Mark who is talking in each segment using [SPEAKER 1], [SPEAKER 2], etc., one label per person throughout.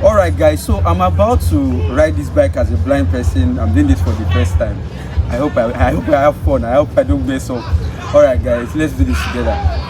[SPEAKER 1] All right, guys. So I'm about to ride this bike as a blind person. I'm doing this for the first time. I hope I have fun. I hope I don't mess up. All right, guys. Let's do this together.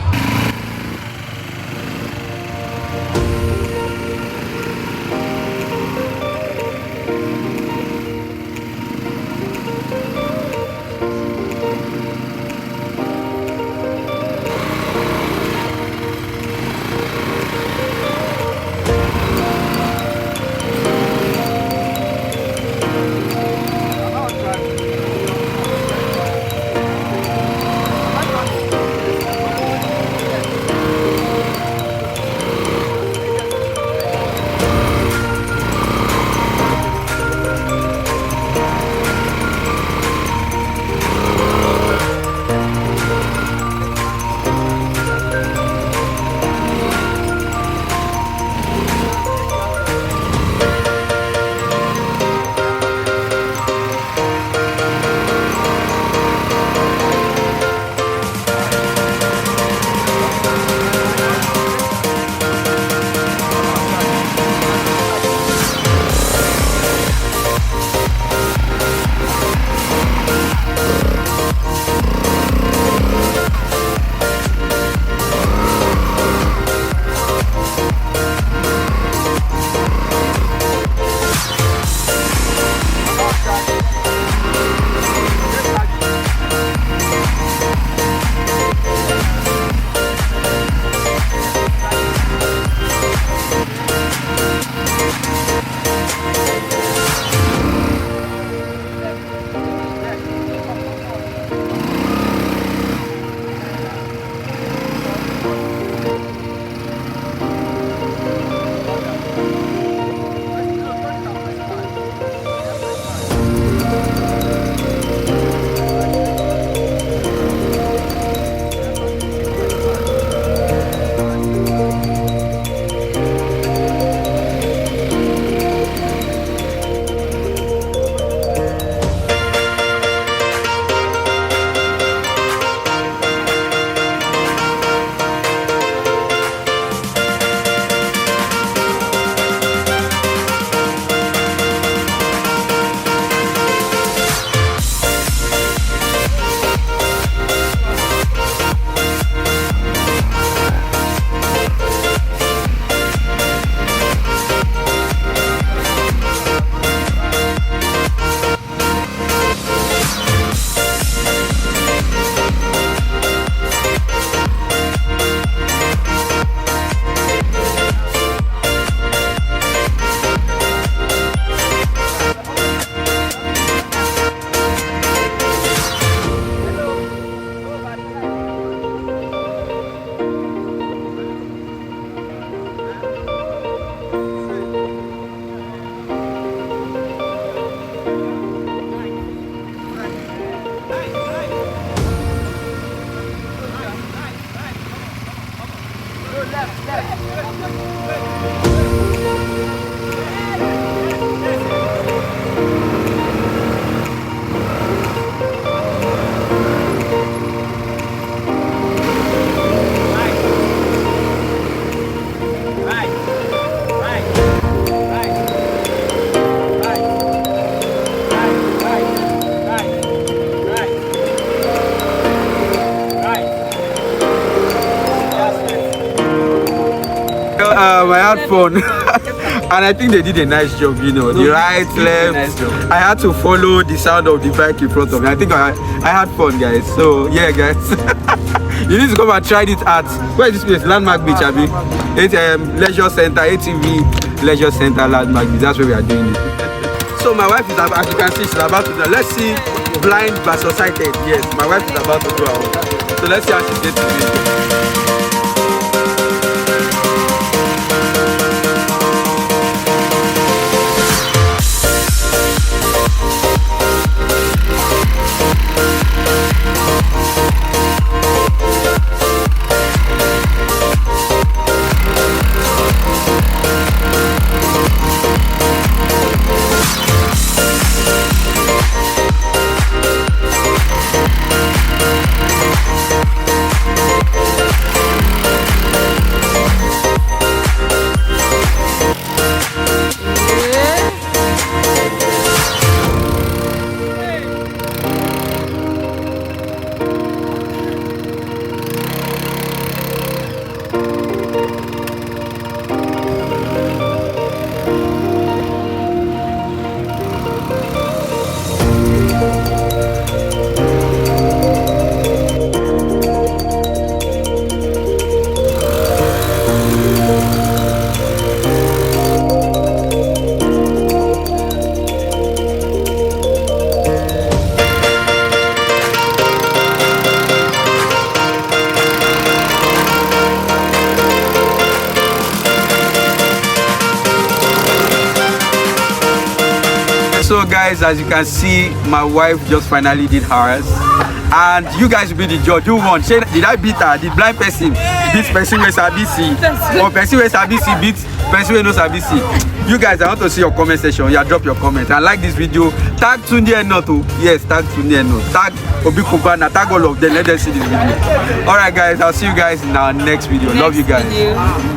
[SPEAKER 1] I had fun and I think they did a nice job, you know, the right, left. I had to follow the sound of the bike in front of me. I think I had fun, guys. So yeah, guys. You need to come and try it at, where is this place? Landmark Beach, Abi. It's Leisure Center, ATV Leisure Center, Landmark Beach. That's where we are doing it. So my wife is, as you can see, she's about to do. Let's see blind versus sighted. Yes, my wife is about to do her. So let's see how she gets to it. So guys, as you can see, my wife just finally did hers, and you guys will be the judge. Who won? Did I beat her? Did blind person beat person with ABC, or person with ABC beat person with no ABC? You guys, I want to see your comment section. Yeah, drop your comment and like this video. Tag Tunde Enoh. Yes, tag Tunde Enoh. Tag Obi Cubana. Tag all of them. Let them see this video. All right, guys. I'll see you guys in our next video. Love you guys.